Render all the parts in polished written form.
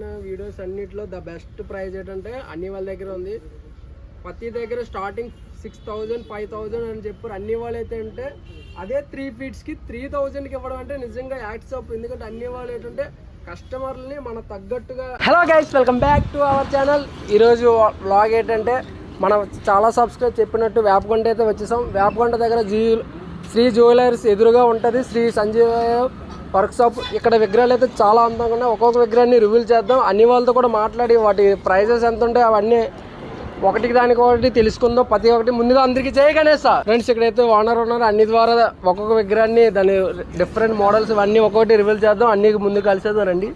చూసిన వీడియోస్ అన్నిట్లో the best price ఏంటంటే అన్ని వాళ్ళ దగ్గర ఉంది. ప్రతి దగ్గర స్టార్టింగ్ 6,000 5,000 అని చెప్పారు. అన్ని వాళ్ళు అయితే అంటే అదే 3 ఫీట్స్కి 3,000కి ఇవ్వడం అంటే నిజంగా యాక్ట్స్ ఆఫ్. ఎందుకంటే అన్ని వాళ్ళు ఏంటంటే కస్టమర్లని మన తగ్గట్టుగా. Hello guys, welcome back to our channel. ఈరోజు వ్లాగ్ ఏంటంటే మనం చాలా సబ్స్క్రైబ్ చెప్పినట్టు వేపకొండ అయితే వచ్చేసాం. వేపకొండ దగ్గర శ్రీ జ్యువెలర్స్ ఎదురుగా ఉంటుంది శ్రీ సంజీవ వర్క్ షాప్. ఇక్కడ విగ్రహాలు అయితే చాలా అందంగా ఉన్నాయి. ఒక్కొక్క విగ్రహాన్ని రివీల్ చేద్దాం. అన్ని వాళ్ళతో కూడా మాట్లాడి వాటి ప్రైజెస్ ఎంత ఉంటాయి అవన్నీ ఒకటికి దానికి ఒకటి తెలుసుకుందాం. ప్రతి ఒక్కటి ముందుగా అందరికీ జై గణేశ. ఫ్రెండ్స్, ఇక్కడైతే ఓనర్ ఉన్నారు. అన్ని ద్వారా ఒక్కొక్క విగ్రహాన్ని దాని డిఫరెంట్ మోడల్స్ ఇవన్నీ ఒక్కొక్కటి రివీల్ చేద్దాం. అన్ని ముందు కలిసేద్దాం రండి.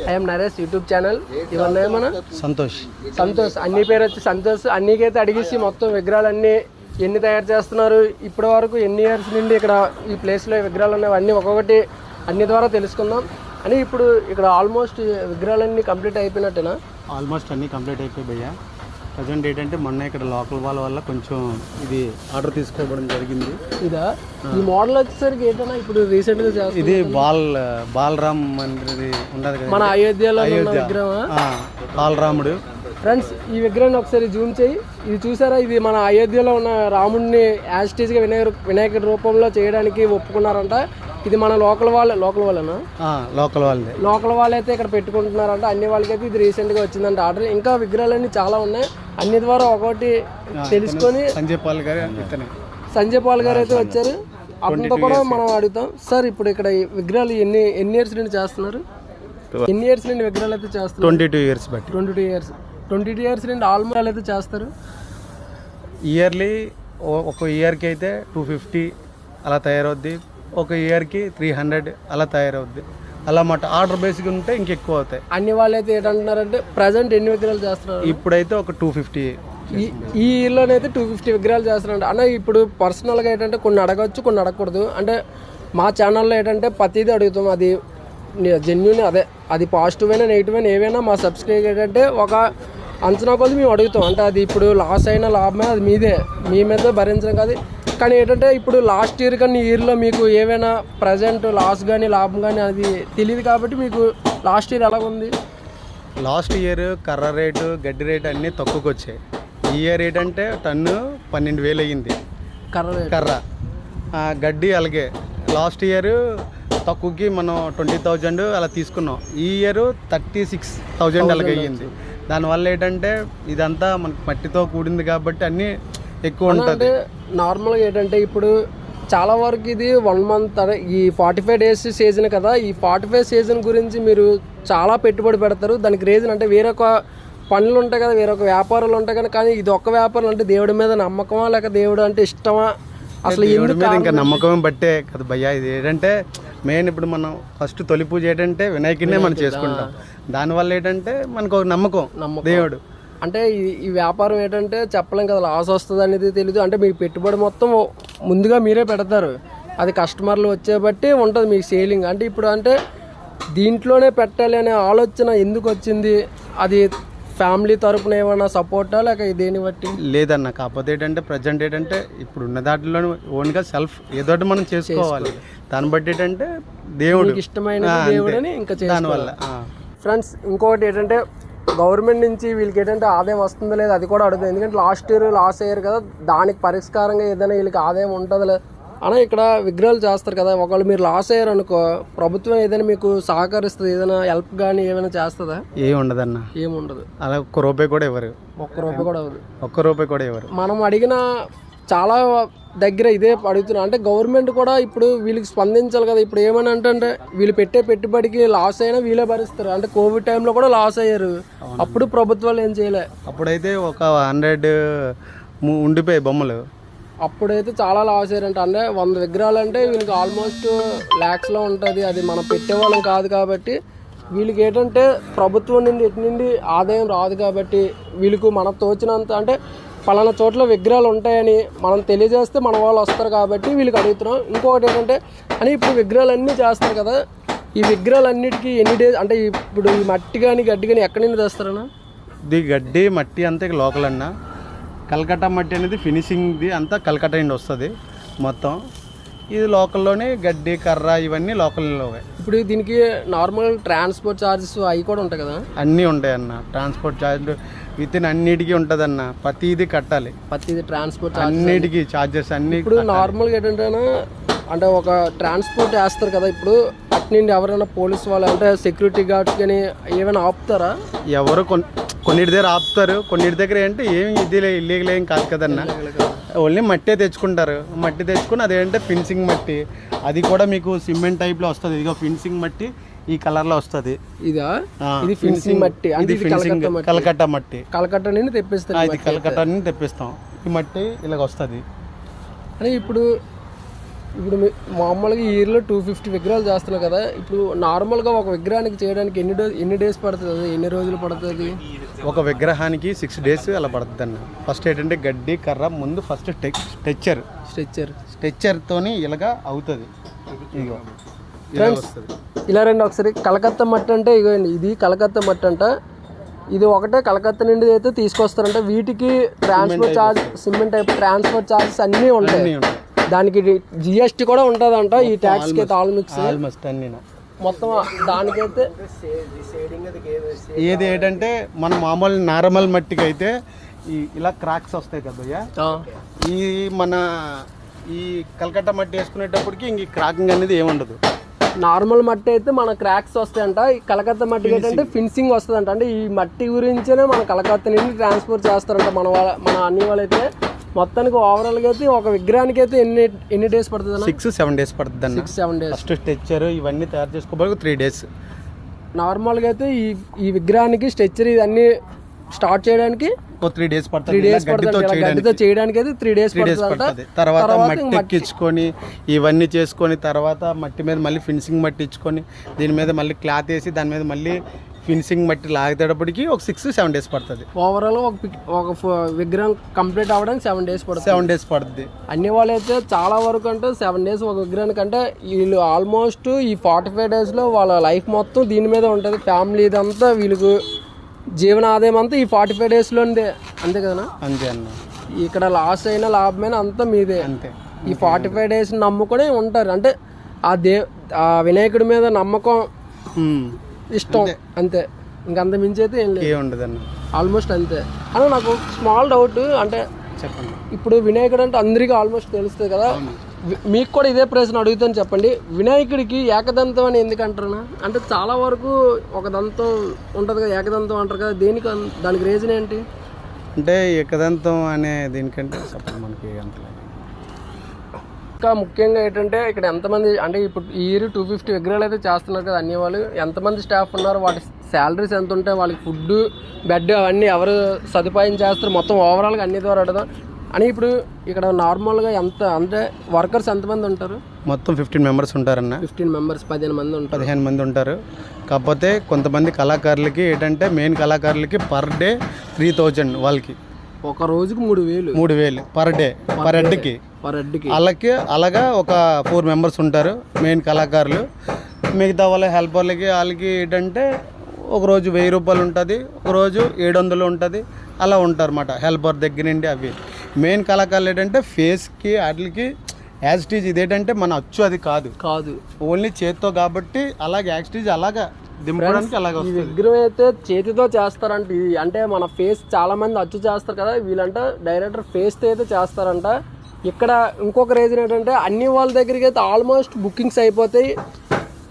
I'm Naresh YouTube channel. ఇవన్నీ మన సంతోష్ అన్ని పేరు వచ్చి సంతోష్. అన్నికైతే అడిగేసి మొత్తం విగ్రహాలన్నీ ఎన్ని తయారు చేస్తున్నారు, ఇప్పటి వరకు ఎన్ని ఇయర్స్ నుండి ఇక్కడ ఈ ప్లేస్లో విగ్రహాలు ఉన్నాయి, అన్నీ ఒక్కొక్కటి అన్ని ద్వారా తెలుసుకుందాం. అని ఇప్పుడు ఇక్కడ ఆల్మోస్ట్ విగ్రహాలన్నీ కంప్లీట్ అయిపోయినట్టేనా? ఆల్మోస్ట్ అన్నీ కంప్లీట్ అయిపోయి భయ్యా. ప్రజెంట్ ఏంటంటే మొన్న ఇక్కడ లోకల్ వాళ్ళ వల్ల కొంచెం ఇది ఆర్డర్ తీసుకోవడం జరిగింది. ఇదా ఈ మోడల్ వచ్చేసరికి ఏంటన్నా ఇప్పుడు రీసెంట్ గా ఇది బాలరామ్ మందిర్ ఉండదు కదా మన అయోధ్యలో విగ్రహం, బాలరాముడు. ఫ్రెండ్స్, ఈ విగ్రహాన్ని ఒకసారి జూమ్ చేయి. ఇది చూసారా? ఇది మన అయోధ్యలో ఉన్న రాముడిని యాజ్టీజ్గా వినాయకుడి రూపంలో చేయడానికి ఒప్పుకున్నారంట. ఇది మన లోకల్ వాళ్ళేనా? లోకల్ వాళ్ళైతే ఇక్కడ పెట్టుకుంటున్నారంట. అన్ని వాళ్ళకైతే ఇది రీసెంట్గా వచ్చిందంట ఆర్డర్. ఇంకా విగ్రహాలన్నీ చాలా ఉన్నాయి. అన్ని ద్వారా ఒకటి తెలుసుకొని సంజయ్ పాల్ గారు అయితే వచ్చారు. అతనితో కూడా మనం అడుగుతాం. సార్, ఇప్పుడు ఇక్కడ విగ్రహాలు ఎన్ని ఇయర్స్ నుండి చేస్తున్నారు? ఎన్ని ఇయర్స్ నుండి విగ్రహాలు అయితే చేస్తారు? 22 ఇయర్స్ బట్టి. 22 ఇయర్స్ నుండి ఆల్మోస్ట్ అయితే చేస్తారు. ఇయర్లీ ఒక ఇయర్కి అయితే 250 అలా తయారవుద్ది. ఒక ఇయర్కి 300 అలా తయారవుద్ది. అలా మాట ఆర్డర్ బేసిక్ ఉంటే ఇంకెక్కువ అవుతాయి. అన్ని వాళ్ళు అయితే ఏంటంటున్నారంటే ప్రజెంట్ ఎన్ని విగ్రహాలు చేస్తున్నారు? ఇప్పుడైతే ఒక 250. ఈ ఇయర్లోనైతే 250 విగ్రహాలు చేస్తున్నారంట. అన్న, ఇప్పుడు పర్సనల్గా ఏంటంటే కొన్ని అడగచ్చు, కొన్ని అడగకూడదు. అంటే మా ఛానల్లో ఏంటంటే ప్రతిదీ అడుగుతాం. అది జెన్యూన్, అది పాజిటివ్ అయినా నెగిటివ్ అయినా ఏవైనా మా సబ్స్క్రైబ్ ఏంటంటే ఒక అంచనా కొద్ది మేము అడుగుతాం. అంటే అది ఇప్పుడు లాస్ అయినా లాభమే అది మీ మీద భరించడం కాదు. కానీ ఏంటంటే ఇప్పుడు లాస్ట్ ఇయర్ కానీ ఈ ఇయర్లో మీకు ఏమైనా ప్రజెంట్ లాస్ కానీ లాభం కానీ అది తెలియదు కాబట్టి మీకు లాస్ట్ ఇయర్ ఎలా ఉంది? లాస్ట్ ఇయర్ కర్ర రేటు, గడ్డి రేటు అన్నీ తక్కువకి వచ్చాయి. ఈ ఇయర్ ఏంటంటే టన్ను 12,000 అయ్యింది కర్ర. గడ్డి అలాగే లాస్ట్ ఇయర్ తక్కువకి మనం 20,000 అలా తీసుకున్నాం. ఈ ఇయర్ 36,000 అలాగే అయ్యింది. దానివల్ల ఏంటంటే ఇదంతా మనకి మట్టితో కూడింది కాబట్టి అన్నీ ఎక్కువ ఉంటుంది. నార్మల్గా ఏంటంటే ఇప్పుడు చాలా వరకు ఇది 1 మంత్ ఈ 45 days సీజన్ కదా. ఈ 45 సీజన్ గురించి మీరు చాలా పెట్టుబడి పెడతారు. దానికి రీజన్ అంటే వేరొక పనులు ఉంటాయి కదా, వేరొక వ్యాపారాలు ఉంటాయి కదా. కానీ ఇది ఒక్క వ్యాపారం అంటే దేవుడి మీద నమ్మకమా లేక దేవుడు అంటే ఇష్టమా? అసలు దేవుడి మీద ఇంకా నమ్మకం బట్టే కదా భయ్యా. ఇది ఏంటంటే మెయిన్ ఇప్పుడు మనం ఫస్ట్ తొలి పూజ ఏంటంటే వినాయకుడినే మనం చేసుకుంటాం. దానివల్ల ఏంటంటే మనకు ఒక నమ్మకం దేవుడు. అంటే ఈ వ్యాపారం ఏంటంటే చెప్పలేం కదా, లాస్ వస్తుంది అనేది తెలీదు. అంటే మీకు పెట్టుబడి మొత్తం ముందుగా మీరే పెడతారు. అది కస్టమర్లు వచ్చే బట్టి ఉంటుంది మీకు సేలింగ్. అంటే ఇప్పుడు అంటే దీంట్లోనే పెట్టాలి అనే ఆలోచన ఎందుకు వచ్చింది? అది ఫ్యామిలీ తరపున ఏమైనా సపోర్టా లేక దేని బట్టి? లేదన్న, కాకపోతే ఏంటంటే ప్రజెంట్ ఏంటంటే ఇప్పుడు ఉన్న దాంట్లో ఓన్గా సెల్ఫ్ ఏదో మనం చేసుకోవాలి. దాన్ని బట్టి ఏంటంటే దేవుడు ఇష్టమైన దేవుడు అని ఇంకా దానివల్ల. ఫ్రెండ్స్, ఇంకొకటి ఏంటంటే గవర్నమెంట్ నుంచి వీళ్ళకి ఏంటంటే ఆదాయం వస్తుందో లేదు అది కూడా అడుగుతుంది. ఎందుకంటే లాస్ట్ ఇయర్ లాస్ అయ్యారు కదా, దానికి పరిష్కారంగా ఏదైనా వీళ్ళకి ఆదాయం ఉంటుందో లేదు అలా ఇక్కడ విగ్రహాలు చేస్తారు కదా. ఒకవేళ మీరు లాస్ అయ్యారు అనుకో, ప్రభుత్వం ఏదైనా మీకు సహకరిస్తుంది, ఏదైనా హెల్ప్ కానీ ఏమైనా చేస్తుందా? ఏముండదన్న, ఏముండదు. అలా ఒక్క రూపాయి కూడా ఇవ్వరు. ఒక్క రూపాయి కూడా ఇవ్వరు. మనం అడిగిన చాలా దగ్గర ఇదే అడుగుతున్నా. అంటే గవర్నమెంట్ కూడా ఇప్పుడు వీళ్ళకి స్పందించాలి కదా. ఇప్పుడు ఏమని అంటే వీళ్ళు పెట్టే పెట్టుబడికి లాస్ అయినా వీళ్ళే భరిస్తారు. అంటే కోవిడ్ టైంలో కూడా లాస్ అయ్యారు. అప్పుడు ప్రభుత్వాలు ఏం చేయలే. అప్పుడైతే ఒక 100 ఉండిపోయాయి బొమ్మలు. అప్పుడైతే చాలా లాస్ అయ్యారంట. అంటే 100 విగ్రహాలు అంటే వీళ్ళకి ఆల్మోస్ట్ ల్యాక్స్లో ఉంటుంది. అది మనం పెట్టేవాళ్ళం కాదు కాబట్టి వీళ్ళకి ఏంటంటే ప్రభుత్వం నుండి ఎటు నుండి ఆదాయం రాదు కాబట్టి వీళ్ళకు మనకు తోచినంత అంటే పలానా చోట్ల విగ్రహాలు ఉంటాయని మనం తెలియజేస్తే మన వాళ్ళు వస్తారు కాబట్టి వీళ్ళకి అడుగుతున్నాం. ఇంకొకటి ఏంటంటే అని ఇప్పుడు విగ్రహాలు అన్నీ చేస్తారు కదా, ఈ విగ్రహాలన్నిటికీ ఎన్ని డేస్ అంటే ఇప్పుడు ఈ మట్టి కానీ గడ్డి కానీ ఎక్కడి నుండి తెస్తారన్నా? ఇది గడ్డి మట్టి అంతే లోకల్ అన్న. కల్కట్టా మట్టి అనేది ఫినిషింగ్ది అంతా కల్కట్టా నుండి వస్తుంది మొత్తం. ఇది లోకల్లోనే గడ్డి కర్ర ఇవన్నీ లోకల్లోవే. ఇప్పుడు దీనికి నార్మల్ ట్రాన్స్పోర్ట్ ఛార్జెస్ అవి కూడా ఉంటాయి కదా? అన్నీ ఉంటాయన్న. ట్రాన్స్పోర్ట్ ఛార్జ్ విత్ ఇన్ అన్నిటికీ ఉంటుందన్న. ప్రతిదీ కట్టాలి, ప్రతిదీ ట్రాన్స్పోర్ట్ అన్నిటికీ ఛార్జెస్ అన్ని. ఇప్పుడు నార్మల్గా ఏంటంటే అంటే ఒక ట్రాన్స్పోర్ట్ వేస్తారు కదా, ఇప్పుడు అటు నుండి ఎవరైనా పోలీస్ వాళ్ళు అంటే సెక్యూరిటీ గార్డ్స్ కానీ ఏమైనా ఆపుతారా? ఎవరు కొన్నిటి దగ్గర ఆపుతారు, కొన్నిటి దగ్గర ఏంటంటే ఏమి ఇది ఇల్లీగల్ ఏం కాదు కదన్న. ఓన్లీ మట్టే తెచ్చుకుంటారు. మట్టి తెచ్చుకుని అదేంటే ఫినిషింగ్ మట్టి, అది కూడా మీకు సిమెంట్ టైప్లో వస్తుంది. ఇదిగో ఫినిషింగ్ మట్టి ఈ కలర్లో వస్తుంది. ఇదా ఇది ఫినిషింగ్ మట్టి అంటే కలకట్ట మట్టి. కలకట్ట నుండి తెప్పిస్తాం. ఇది కలకట్ట నుండి తెప్పిస్తాం. ఈ మట్టి ఇలాగ వస్తుంది. అని ఇప్పుడు మామూలుగా ఈ ఇయర్లో 250 విగ్రహాలు చేస్తున్నావు కదా, ఇప్పుడు నార్మల్గా ఒక విగ్రహానికి చేయడానికి ఎన్ని డేస్ పడుతుంది, ఎన్ని రోజులు పడుతుంది? ఒక విగ్రహానికి 6 days అలా పడుతుంది అన్న. ఫస్ట్ ఏంటంటే గడ్డి కర్ర ముందు ఫస్ట్ స్ట్రెచ్చర్తోని ఇలాగా అవుతుంది. ఇగో ఇలా రండి ఒకసారి. కలకత్తా మట్టి అంటే ఇగోండి, ఇది కలకత్తా మట్టి అంట. ఇది ఒకటే కలకత్తా నుండి అయితే తీసుకొస్తారంట. వీటికి transport charge, cement type transport charges అన్నీ ఉంటాయి. దానికి జిఎస్టీ కూడా ఉంటుందంట. ఈ ట్యాక్స్కి అయితే ఆల్మోస్ట్ అన్నీ మొత్తం దానికైతే. ఏది ఏంటంటే మన మామూలు నార్మల్ మట్టికి అయితే ఇలా క్రాక్స్ వస్తాయి కదయ్యా. ఈ మన ఈ కలకట్ట మట్టి వేసుకునేటప్పటికి ఇంక క్రాకింగ్ అనేది ఏముండదు. నార్మల్ మట్టి అయితే మన క్రాక్స్ వస్తాయంట. ఈ కలకత్తా మట్టి ఏంటంటే ఫినిషింగ్ వస్తుందంట. అంటే ఈ మట్టి గురించేనే మన కలకత్తా నుండి ట్రాన్స్పోర్ట్ చేస్తారంట మన అన్ని వాళ్ళైతే. మొత్తానికి ఓవరాల్గా అయితే ఒక విగ్రహానికి అయితే ఎన్ని డేస్ పడుతుంది? 6-7 days పడుతుంది అన్న. 6-7 days. ఫస్ట్ స్ట్రెచ్చర్ ఇవన్నీ తయారు చేసుకోవడానికి 3 days. నార్మల్గా అయితే ఈ విగ్రహానికి స్ట్రెచ్చర్ ఇవన్నీ స్టార్ట్ చేయడానికి 3 days పడుతుంది. గడ్డితో చేయడానికి అయితే 3 days పడుతుంది. తర్వాత మట్టి ఎక్కించుకొని ఇవన్నీ చేసుకొని తర్వాత మట్టి మీద మళ్ళీ ఫినిషింగ్ మట్టి ఇచ్చుకొని దీని మీద మళ్ళీ క్లాత్ వేసి దాని మీద మళ్ళీ ఫినిషింగ్ మట్టి లాగేటప్పటికి ఒక 6-7 days పడుతుంది. ఓవరాల్ ఒక విగ్రహం కంప్లీట్ అవ్వడానికి 7 days పడుతుంది. 7 days పడుతుంది. అన్ని వాళ్ళు అయితే చాలా వరకు అంటే 7 days ఒక విగ్రహానికి. అంటే వీళ్ళు ఆల్మోస్ట్ ఈ 45 daysలో వాళ్ళ లైఫ్ మొత్తం దీని మీద ఉంటుంది. ఫ్యామిలీ ఇదంతా వీళ్ళకు జీవనాదాయం అంతా ఈ 45 daysలోనే. అంతే కదా? అంతే అన్న. ఇక్కడ లాస్ అయినా లాభమైనా అంతా మీదే. అంతే. ఈ 45 days నమ్ముకునే ఉంటారు. అంటే ఆ వినాయకుడి మీద నమ్మకం, ఇష్టం, అంతే. ఇంకంత మించి అయితే ఏం ఉండదు అన్న. ఆల్మోస్ట్ అంతే అని. నాకు స్మాల్ డౌట్ అంటే చెప్పండి. ఇప్పుడు వినాయకుడు అంటే అందరికీ ఆల్మోస్ట్ తెలుస్తుంది కదా, మీకు కూడా ఇదే ప్రశ్న అడుగుతాను. చెప్పండి, వినాయకుడికి ఏకదంతం అని ఎందుకు అంటారు? అంటే చాలా వరకు ఒక దంతం ఉంటుంది కదా, ఏకదంతం అంటారు కదా, దానికి రీజన్ ఏంటి? అంటే ఏకదంతం అనే దీనికంటే చెప్పండి మనకి అంత. ఇంకా ముఖ్యంగా ఏంటంటే ఇక్కడ ఎంతమంది అంటే ఇప్పుడు ఈ ఇయర్ 250 విగ్రహాలు అయితే చేస్తున్నారు కదా అన్ని వాళ్ళు, ఎంతమంది స్టాఫ్ ఉన్నారు, వాటి శాలరీస్ ఎంత ఉంటాయి, వాళ్ళకి ఫుడ్ బెడ్ అవన్నీ ఎవరు సదుపాయం చేస్తారు, మొత్తం ఓవరాల్గా అన్ని ద్వారా అడదాం అని. ఇప్పుడు ఇక్కడ నార్మల్గా ఎంత అంటే వర్కర్స్ ఎంతమంది ఉంటారు? మొత్తం 15 members ఉంటారన్న. 15 members 15 మంది ఉంటారు. 15 మంది ఉంటారు. కాకపోతే కొంతమంది కళాకారులకి ఏంటంటే మెయిన్ కళాకారులకి పర్ డే 3000 వాళ్ళకి. ఒక రోజుకి 3000 పర్ డే పర్ హెడ్కి. అలాగే ఒక 4 members ఉంటారు మెయిన్ కళాకారులు. మిగతా వాళ్ళ హెల్పర్లకి వాళ్ళకి ఏంటంటే ఒక రోజు 1000 రూపాయలు ఉంటుంది, ఒక రోజు 700 ఉంటుంది. అలా ఉంటారు అన్నమాట హెల్పర్ దగ్గర నుండి. అవి మెయిన్ కళాకారులు ఏంటంటే ఫేస్కి వాటికి యాక్స్టీజ్ ఇదేంటంటే మన అచ్చు అది కాదు ఓన్లీ చేతితో కాబట్టి అలాగే యాక్స్టీజ్ అలాగా దింపడానికి అలాగే. ఈ విగ్రహం అయితే చేతితో చేస్తారంట. ఇది అంటే మన ఫేస్ చాలా మంది అచ్చు చేస్తారు కదా, వీళ్ళంట డైరెక్టర్ ఫేస్తో అయితే చేస్తారంట. ఇక్కడ ఇంకొక రీజన్ ఏంటంటే అన్ని వాళ్ళ దగ్గరికి అయితే ఆల్మోస్ట్ బుకింగ్స్ అయిపోతాయి.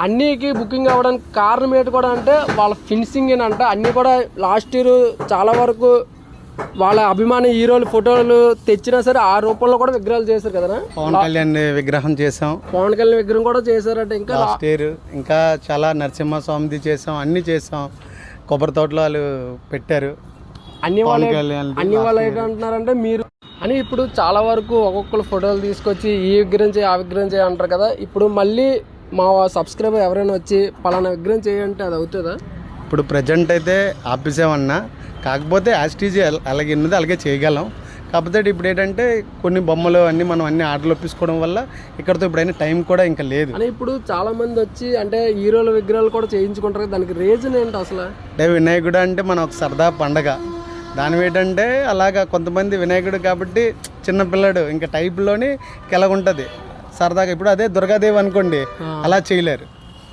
అన్నికి బుకింగ్ అవ్వడానికి కారణం ఏంటి కూడా అంటే వాళ్ళ ఫినిషింగ్ ఏనంట. అన్నీ కూడా లాస్ట్ ఇయర్ చాలా వరకు వాళ్ళ అభిమాన హీరోలు ఫోటోలు తెచ్చినా సరే ఆ రూపంలో కూడా విగ్రహాలు చేశారు కదా. పవన్ కళ్యాణ్ విగ్రహం చేసాం, పవన్ కళ్యాణ్ విగ్రహం కూడా చేశారట. ఇంకా చాలా నరసింహస్వామిది చేసాం, అన్ని చేసాం. కొబ్బరి తోటలో వాళ్ళు పెట్టారు. అన్ని వాళ్ళు ఏంటంటున్నారంటే మీరు అని ఇప్పుడు చాలా వరకు ఒక్కొక్కరు ఫోటోలు తీసుకొచ్చి ఈ విగ్రహం చేయి ఆ విగ్రహం చేయి అంటారు కదా. ఇప్పుడు మళ్ళీ మా సబ్స్క్రైబర్ ఎవరైనా వచ్చి పలానా విగ్రహం చేయంటే అది అవుతుందా? ఇప్పుడు ప్రజెంట్ అయితే ఆపేసామన్నా. కాకపోతే యాస్టీజ్ అలాగే ఉన్నది అలాగే చేయగలం. కాకపోతే ఇప్పుడు ఏంటంటే కొన్ని బొమ్మలు అన్నీ మనం అన్ని ఆర్డర్లు ఒప్పించుకోవడం వల్ల ఇక్కడతో ఇప్పుడైనా టైం కూడా ఇంకా లేదు. అని ఇప్పుడు చాలా మంది వచ్చి అంటే హీరోల విగ్రహాలు కూడా చేయించుకుంటారు. దానికి రీజన్ ఏంటి అసలు? అంటే వినాయకుడు అంటే మన ఒక సరదా పండగ. దాని ఏంటంటే అలాగా కొంతమంది వినాయకుడు కాబట్టి చిన్నపిల్లడు ఇంకా టైప్లోని ఎలాగుంటుంది సరదాగా. ఇప్పుడు అదే దుర్గాదేవి అనుకోండి, అలా చేయలేరు.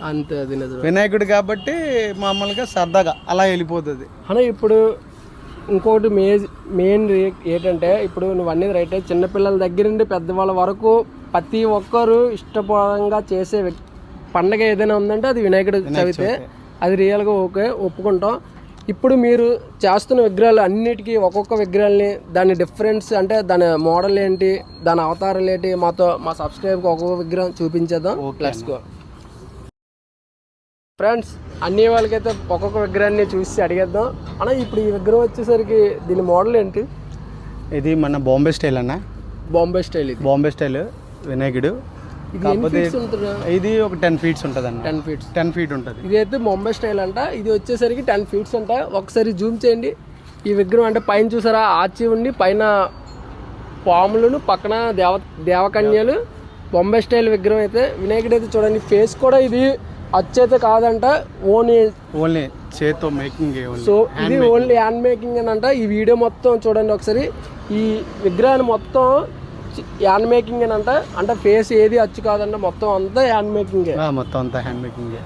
అంతే, అది నిజం. వినాయకుడు కాబట్టి మామూలుగా సరదాగా అలా వెళ్ళిపోతుంది. అలా ఇప్పుడు ఇంకోటి మెయిన్ ఏంటంటే, ఇప్పుడు నువ్వు అన్నీ రైట్, చిన్నపిల్లల దగ్గర నుండి పెద్దవాళ్ళ వరకు ప్రతి ఒక్కరు ఇష్టపరంగా చేసే పండగ ఏదైనా ఉందంటే అది వినాయకుడు చవితే. అది రియల్గా ఓకే, ఒప్పుకుంటాం. ఇప్పుడు మీరు చేస్తున్న విగ్రహాలు అన్నిటికీ ఒక్కొక్క విగ్రహాలని దాని డిఫరెన్స్ అంటే దాని మోడల్ ఏంటి, దాని అవతారాలు ఏంటి, మా సబ్స్క్రైబ్కి ఒక్కొక్క విగ్రహం చూపించేద్దాం. Let's go friends. అన్ని వాళ్ళకైతే ఒక్కొక్క విగ్రహాన్ని చూసి అడిగేద్దాం. అన్న ఇప్పుడు ఈ విగ్రహం వచ్చేసరికి దీని మోడల్ ఏంటి? ఇది మన బాంబే స్టైల్ అన్న. బాంబే స్టైల్. ఇది బాంబే స్టైల్ వినాయకుడు. ఇది ఒక 10 feet ఉంటుంది అన్న. 10 feet ఉంటుంది. ఇది అయితే బాంబే స్టైల్ అంట. ఇది వచ్చేసరికి 10 feet అంట. ఒకసారి జూమ్ చేయండి. ఈ విగ్రహం అంటే పైన చూసారా ఆచి ఉండి పైన పాములను పక్కన దేవకన్యలు. బాంబే స్టైల్ విగ్రహం అయితే. వినాయకుడు అయితే చూడండి, ఫేస్ కూడా ఇది అచ్చైతే కాదంట, ఓన్లీ చేతో మేకింగ్. సో ఇది ఓన్లీ హ్యాండ్ మేకింగ్ అని అంట. ఈ వీడియో మొత్తం చూడండి ఒకసారి. ఈ విగ్రహాన్ని మొత్తం హ్యాండ్ మేకింగ్ అని అంట. అంటే ఫేస్ ఏది అచ్చు కాదంట, మొత్తం అంతా హ్యాండ్ మేకింగ్. మొత్తం అంతా హ్యాండ్ మేకింగ్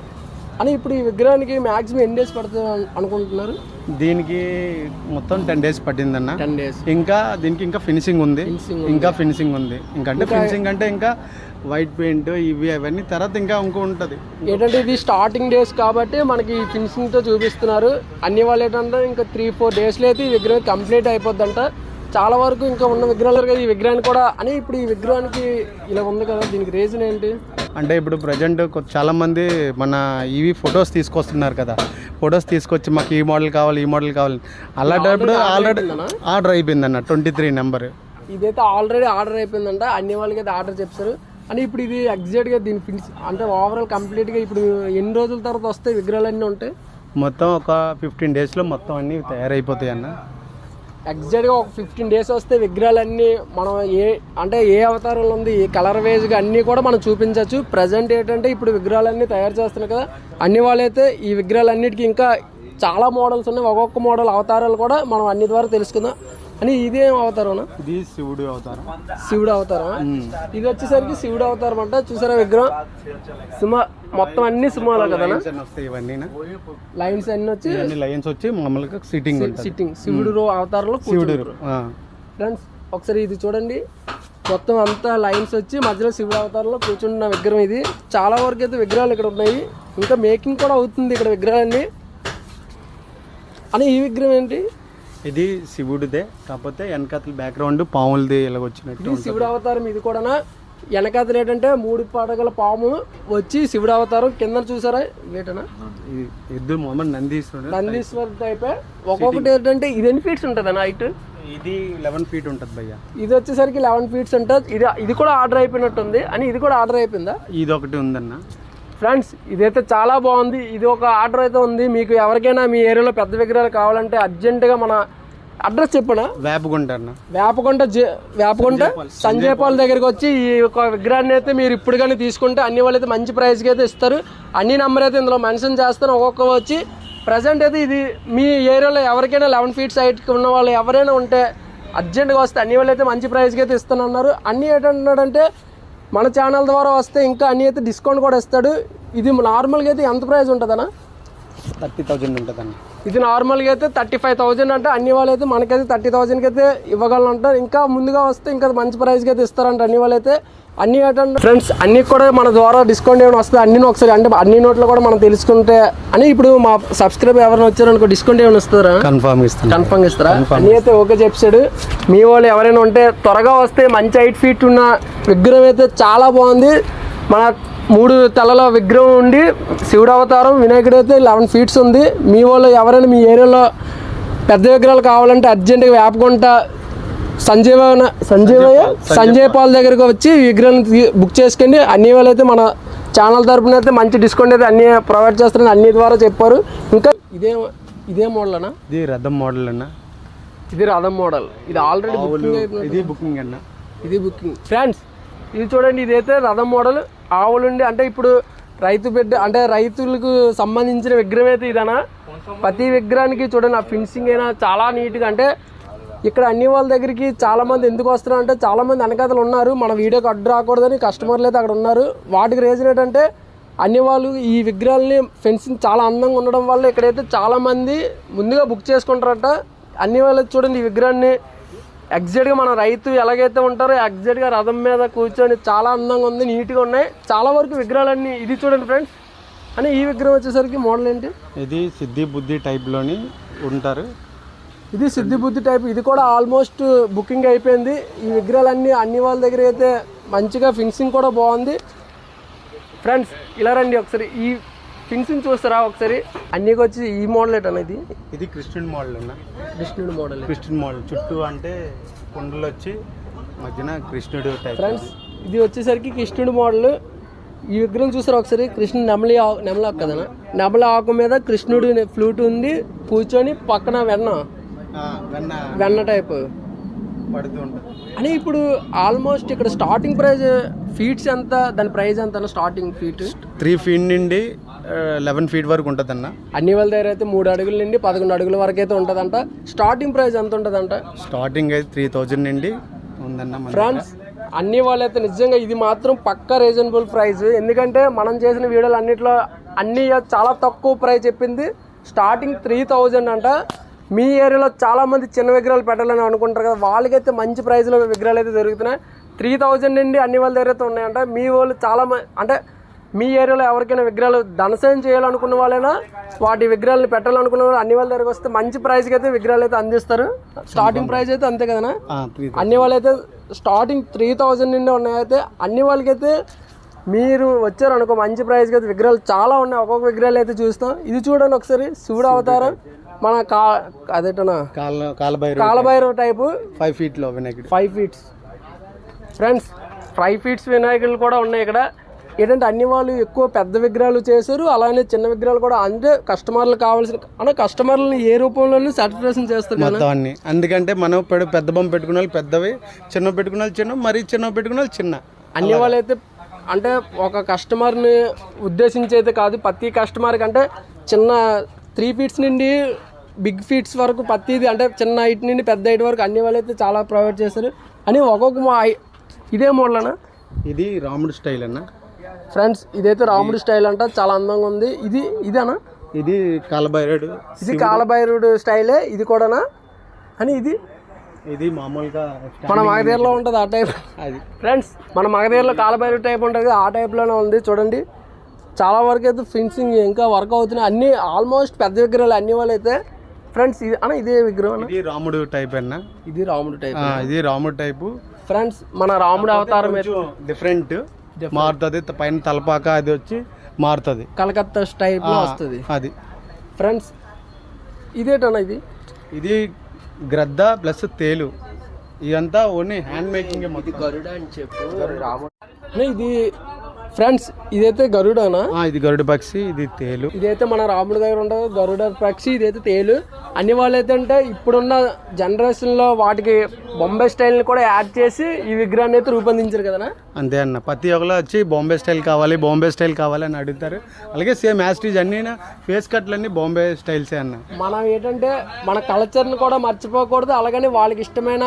అని. ఇప్పుడు ఈ విగ్రహానికి మాక్సిమం ఎన్ని డేస్ పడుతుంది అనుకుంటున్నారు? దీనికి మొత్తం 10 days పట్టిందన్న. 10 days. ఇంకా దీనికి ఇంకా ఫినిషింగ్ ఉంది. ఇంకా ఫినిషింగ్ అంటే ఇంకా వైట్ పెయింట్ ఇవి అవన్నీ తర్వాత ఇంకా ఉంటుంది. ఏంటంటే ఇది స్టార్టింగ్ డేస్ కాబట్టి మనకి ఫినిషింగ్తో చూపిస్తున్నారు. అన్ని వాళ్ళు ఏంటంటే ఇంకా 3-4 daysలో అయితే ఈ విగ్రహం కంప్లీట్ అయిపోద్దంట. చాలా వరకు ఇంకా ఉన్న విగ్రహాలు కదా ఈ విగ్రహాన్ని కూడా. అని ఇప్పుడు ఈ విగ్రహానికి ఇలా ఉంది కదా, దీనికి రీజన్ ఏంటి అంటే ఇప్పుడు ప్రజెంట్ చాలా మంది మన ఇవి ఫొటోస్ తీసుకొస్తున్నారు కదా, ఫొటోస్ తీసుకొచ్చి మాకు ఈ మోడల్ కావాలి అలాంటప్పుడు ఆల్రెడీ ఆర్డర్ అయిపోయిందన్న 23 నెంబర్. ఇదైతే ఆల్రెడీ ఆర్డర్ అయిపోయిందంట. అన్ని వాళ్ళకి అయితే ఆర్డర్ చెప్తారు. అని ఇప్పుడు ఇది ఎగ్జాక్ట్గా దీని ఫినిష్ అంటే ఓవరాల్ కంప్లీట్గా ఇప్పుడు ఎన్ని రోజుల తర్వాత వస్తాయి విగ్రహాలు అన్నీ ఉంటాయి? మొత్తం ఒక 15 daysలో మొత్తం అన్నీ తయారైపోతాయి అన్న. ఎగ్జాక్ట్గా ఒక 15 days వస్తే విగ్రహాలన్నీ మనం ఏ అవతారంలో ఉంది, ఏ కలర్ వైజ్గా అన్నీ కూడా మనం చూపించవచ్చు. ప్రజెంట్ ఏంటంటే ఇప్పుడు విగ్రహాలన్నీ తయారు చేస్తున్నారు కదా, అన్ని వాళ్ళైతే ఈ విగ్రహాలన్నిటికీ ఇంకా చాలా మోడల్స్ ఉన్నాయి. ఒక్కొక్క మోడల్ అవతారాలు కూడా మనం అన్ని ద్వారా తెలుసుకుందాం. అని ఇదేం అవతారం? ఇది శివుడు అవతారం. ఇది వచ్చేసరికి శివుడు అవతారం అంట. చూసారా విగ్రహం మొత్తం అన్ని సింహాలు కదా, లైన్స్ అన్ని వచ్చి మామూలుగా సిట్టింగ్ శివుడు అవతారంలో ఫ్రెండ్స్ ఒకసారి ఇది చూడండి. మొత్తం అంతా లైన్స్ వచ్చి మధ్యలో శివుడు అవతారంలో కూర్చుంటున్న విగ్రహం ఇది. చాలా వరకు అయితే విగ్రహాలు ఇక్కడ ఉన్నాయి. ఇంకా మేకింగ్ కూడా అవుతుంది ఇక్కడ విగ్రహాలన్నీ. అని ఈ విగ్రహం ఏంటి? ఇది శివుడిదే, కాకపోతే వెనకాతల బ్యాక్గ్రౌండ్ పాములది ఇలా వచ్చినట్టు శివుడు అవతారం. ఇది కూడా వెనకాతలు ఏంటంటే 3 పడగల పాము వచ్చి శివుడు అవతారం. కింద చూసారా వేటనా ఇద్దరు మొహమ్మద్ నందీశ్వర్ టైప్. ఒక్కొక్కటి ఏంటంటే ఇది ఎన్ని ఫీట్స్ ఉంటుంది అన్న హైట్? ఇది 11 feet ఉంటుంది భయ్య. ఇది వచ్చేసరికి 11 feet ఉంటుంది. ఇది కూడా ఆర్డర్ అయిపోయినట్టుంది. అని ఇది కూడా ఆర్డర్ అయిపోయిందా? ఇది ఒకటి ఉందన్న. ఫ్రెండ్స్ ఇదైతే చాలా బాగుంది. ఇది ఒక ఆర్డర్ అయితే ఉంది. మీకు ఎవరికైనా మీ ఏరియాలో పెద్ద విగ్రహాలు కావాలంటే అర్జెంటుగా మన అడ్రస్ చెప్పనా? వేపగుంట సంజయ్ పాల్ దగ్గరికి వచ్చి ఈ యొక్క విగ్రహాన్ని అయితే మీరు ఇప్పుడు కానీ తీసుకుంటే అన్ని వాళ్ళు అయితే మంచి ప్రైస్కి అయితే ఇస్తారు. అన్ని నెంబర్ అయితే ఇందులో మెన్షన్ చేస్తాను. ఒక్కొక్క వచ్చి ప్రజెంట్ అయితే ఇది మీ ఏరియాలో ఎవరికైనా 11 feet హైట్కి ఉన్న వాళ్ళు ఎవరైనా ఉంటే అర్జెంటుగా వస్తే అన్ని వాళ్ళు అయితే మంచి ప్రైస్కి అయితే ఇస్తానన్నారు. అన్నీ ఏంటంటున్నాడంటే మన ఛానల్ ద్వారా వస్తే ఇంకా అన్ని అయితే డిస్కౌంట్ కూడా ఇస్తాడు. ఇది నార్మల్గా అయితే ఎంత ప్రైస్ ఉంటుందన్నా? 30,000 ఉంటుందన్న. ఇది నార్మల్గా అయితే 35,000 అంటే అన్ని వాళ్ళు అయితే మనకైతే 30,000కి అయితే ఇవ్వగలంట. ఇంకా ముందుగా వస్తే ఇంకా మంచి ప్రైస్కి అయితే ఇస్తారంట అన్ని వాళ్ళు అయితే. అన్ని ఏంటంటే ఫ్రెండ్స్ అన్ని కూడా మన ద్వారా డిస్కౌంట్ ఏమైనా వస్తుంది అన్ని ఒకసారి అంటే అన్ని నోట్లో కూడా మనం తెలుసుకుంటే. అని ఇప్పుడు మా సబ్స్క్రైబ్ ఎవరైనా వచ్చారనుకో డిస్కౌంట్ ఏమైనా ఇస్తారా? కన్ఫర్మ్ ఇస్తారా? అన్ని అయితే ఓకే చెప్పాడు. మీ వాళ్ళు ఎవరైనా ఉంటే త్వరగా వస్తే మంచి 8 feet ఉన్న విగ్రహం అయితే చాలా బాగుంది. మన 3 తలల విగ్రహం ఉండి శివుడు అవతారం. వినాయకుడు అయితే 11 feet ఉంది. మీ వాళ్ళు ఎవరైనా మీ ఏరియాలో పెద్ద విగ్రహాలు కావాలంటే అర్జెంటుగా వేపగుంట సంజయ్ పాల్ దగ్గరకు వచ్చి ఈ విగ్రహాన్ని బుక్ చేసుకోండి. అన్ని వాళ్ళు అయితే మన ఛానల్ తరపున అయితే మంచి డిస్కౌంట్ అయితే అన్ని ప్రొవైడ్ చేస్తారని అన్ని ద్వారా చెప్పారు. ఇంకా ఇదే మోడల్ అన్న? ఇది రథం మోడల్ అన్న. ఇది రథం మోడల్. ఇది ఆల్రెడీ బుకింగ్ అన్న. ఇది బుకింగ్. ఫ్రెండ్స్ ఇది చూడండి, ఇదైతే రథం మోడల్. ఆవులుండి అంటే ఇప్పుడు రైతు బిడ్డ అంటే రైతులకు సంబంధించిన విగ్రహం అయితే ఇదనా. ప్రతి విగ్రహానికి చూడండి ఆ ఫినిషింగ్ అయినా చాలా నీట్గా అంటే ఇక్కడ అన్ని వాళ్ళ దగ్గరికి చాలా మంది ఎందుకు వస్తున్నారు అంటే చాలా మంది వెనకాతలు ఉన్నారు, మన వీడియోకి అడ్డు రాకూడదని కస్టమర్లు అయితే అక్కడ ఉన్నారు. వాటికి రీజన్ ఏంటంటే అన్ని వాళ్ళు ఈ విగ్రహాలని ఫెన్సింగ్ చాలా అందంగా ఉండడం వల్ల ఇక్కడైతే చాలా మంది ముందుగా బుక్ చేసుకుంటారట. అన్ని వాళ్ళు చూడండి ఈ విగ్రహాన్ని ఎగ్జాక్ట్గా మన రైతు ఎలాగైతే ఉంటారో ఎగ్జాక్ట్గా రథం మీద కూర్చొని చాలా అందంగా ఉంది, నీట్గా ఉన్నాయి. చాలా వరకు విగ్రహాలన్నీ ఇది చూడండి ఫ్రెండ్స్. అని ఈ విగ్రహం వచ్చేసరికి మోడల్ ఏంటి? ఇది సిద్ధి బుద్ధి టైప్లోని ఉంటారు. ఇది సిద్ధి బుద్ధి టైప్. ఇది కూడా ఆల్మోస్ట్ బుకింగ్ అయిపోయింది. ఈ విగ్రహాలన్నీ అన్ని వాళ్ళ దగ్గర అయితే మంచిగా ఫినిషింగ్ కూడా బాగుంది. ఫ్రెండ్స్ ఇలా రండి ఒకసారి, ఈ ఫినిషింగ్ చూస్తారా ఒకసారి. అన్నికి వచ్చి ఈ మోడల్ ఏంటన్నా ఇది? ఇది కృష్ణుడి మోడల్ అన్న. కృష్ణుడి మోడల్. కృష్ణుడి మోడల్ చుట్టూ అంటే కుండలు వచ్చి మధ్యన కృష్ణుడు టైప్. ఫ్రెండ్స్ ఇది వచ్చేసరికి కృష్ణుడి మోడల్. ఈ విగ్రహం చూసారా ఒకసారి, కృష్ణుడు నెమలి ఆకు కదనా, నెమలి ఆకు మీద కృష్ణుడి ఫ్లూట్ ఉంది కూర్చొని, పక్కన వెన్న టైప్ పడుతూ ఉంటుంది. అని ఇప్పుడు ఆల్మోస్ట్ ఇక్కడ స్టార్టింగ్ ప్రైస్ ఫీట్స్ ఎంత, దాని ప్రైస్ ఎంత? స్టార్టింగ్ ఫీట్ 3 feet నుండి 11 feet వరకు ఉంటుంది అన్న. అన్ని వాళ్ళ దగ్గర అయితే 3 అడుగుల నుండి 11 అడుగుల వరకు అయితే ఉంటుందంట. స్టార్టింగ్ ప్రైస్ ఎంత ఉంటుందంట? స్టార్టింగ్ అయితే 3000 నుండి ఉందన్న. ఫ్రెండ్స్ అన్ని వాళ్ళైతే నిజంగా ఇది మాత్రం పక్కా రీజనబుల్ ప్రైస్. ఎందుకంటే మనం చేసిన వీడియోలు అన్నిట్లో అన్ని చాలా తక్కువ ప్రైస్ చెప్పింది. స్టార్టింగ్ 3000 అంట. మీ ఏరియాలో చాలామంది చిన్న విగ్రహాలు పెట్టాలని అనుకుంటారు కదా, వాళ్ళకైతే మంచి ప్రైస్లో విగ్రహాలు అయితే దొరుకుతున్నాయి. 3000 నుండి అన్ని వాళ్ళ దగ్గర అయితే ఉన్నాయంట. మీ వాళ్ళు చాలా అంటే మీ ఏరియాలో ఎవరికైనా విగ్రహాలు ధనసాయం చేయాలనుకున్న వాళ్ళైనా వాటి విగ్రహాలను పెట్టాలనుకున్న వాళ్ళు అన్ని వాళ్ళ దగ్గరకు వస్తే మంచి ప్రైస్కి అయితే విగ్రహాలు అయితే అందిస్తారు. స్టార్టింగ్ ప్రైస్ అయితే అంతే కదనా? అన్ని వాళ్ళైతే స్టార్టింగ్ 3000 నుండి ఉన్నాయి. అయితే అన్ని వాళ్ళకైతే మీరు వచ్చారు అనుకో మంచి ప్రైస్కి అయితే విగ్రహాలు చాలా ఉన్నాయి. ఒక్కొక్క విగ్రహాలు అయితే చూస్తాం. ఇది చూడండి ఒకసారి, శివుడు అవతారం మన అదేటనా కాలభైరవ టైపు 5 feet లో వినాయకుడు. 5 feet ఫ్రెండ్స్ 5 feet వినాయకులు కూడా ఉన్నాయి ఇక్కడ. ఏంటంటే అన్ని వాళ్ళు ఎక్కువ పెద్ద విగ్రహాలు చేశారు, అలానే చిన్న విగ్రహాలు కూడా. అంటే కస్టమర్లు కావాల్సిన అంటే కస్టమర్లను ఏ రూపంలోనూ సాటిస్ఫాక్షన్ చేస్తారు మొత్తం అన్ని. అందుకంటే మనం పెద్ద బొమ్మ పెట్టుకున్న వాళ్ళు పెద్దవి, చిన్న పెట్టుకున్న వాళ్ళు చిన్న, మరీ చిన్న పెట్టుకున్న వాళ్ళు చిన్న. అన్ని వాళ్ళైతే అంటే ఒక కస్టమర్ని ఉద్దేశించి అయితే కాదు, ప్రతి కస్టమర్కి అంటే చిన్న 3 feet నుండి బిగ్ ఫీట్స్ వరకు ప్రతిది, అంటే చిన్న హైట్ నుండి పెద్ద హైట్ వరకు అన్ని వాళ్ళు అయితే చాలా ప్రొవైడ్ చేస్తారు. అని ఒక్కొక్క ఇదే మోడల్ అన్న. ఇది రాముడు స్టైల్ అన్న. ఫ్రెండ్స్ ఇదైతే రాముడు స్టైల్ అంట, చాలా అందంగా ఉంది. ఇదేనా? ఇది కాలభైరుడు. ఇది కాలభైరుడు స్టైలే ఇది కూడానా? అని ఇది మామూలుగా మన మగధీరలో ఉంటుంది ఆ టైప్. అది ఫ్రెండ్స్ మన మగధీరలో కాలభైరుడు టైప్ ఉంటుంది, ఆ టైప్లోనే ఉంది చూడండి. చాలా వరకు అయితే ఫినిషింగ్ ఇంకా వర్క్ అవుతున్నాయి. అన్ని ఆల్మోస్ట్ పెద్ద విగ్రహాలు అన్ని వాళ్ళు అయితే. ఫ్రెండ్స్ ఇదే విగ్రహం. ఇది రాముడు టైప్ అన్న. ఇది రాముడు టైప్. ఇది రాముడు టైపు. ఫ్రెండ్స్ మన రాముడు అవతారం డిఫరెంట్ మారుతుంది. పైన తలపాక అది వచ్చి మారుతుంది, కలకత్తా స్టైల్ లో వస్తుంది అది. ఫ్రెండ్స్ ఇదేటన్నా? ఇది గ్రద్ద ప్లస్ తేలు. ఇదంతా ఓన్లీ హ్యాండ్ మేకింగ్. గరుడ అని చెప్పు రాముడు. ఇది ఫ్రెండ్స్ ఇదైతే గరుడనా? ఇది గరుడ పక్షి, ఇది తేలు. ఇదైతే మన రాముడి దగ్గర ఉంటుంది గరుడ పక్షి, ఇదైతే తేలు. అన్ని వాళ్ళు అయితే అంటే ఇప్పుడున్న జనరేషన్లో వాటికి బొంబే స్టైల్ని కూడా యాడ్ చేసి ఈ విగ్రహాన్ని అయితే రూపొందించారు కదా. అంతే అన్న. ప్రతి ఒక్కరు వచ్చి బాంబే స్టైల్ కావాలి అని అడుగుతారు. అలాగే సేమ్ యాస్టీజ్ అన్ని ఫేస్ కట్లన్నీ బాంబే స్టైల్సే అన్న. మనం ఏంటంటే మన కల్చర్ని కూడా మర్చిపోకూడదు. అలాగని వాళ్ళకి ఇష్టమైన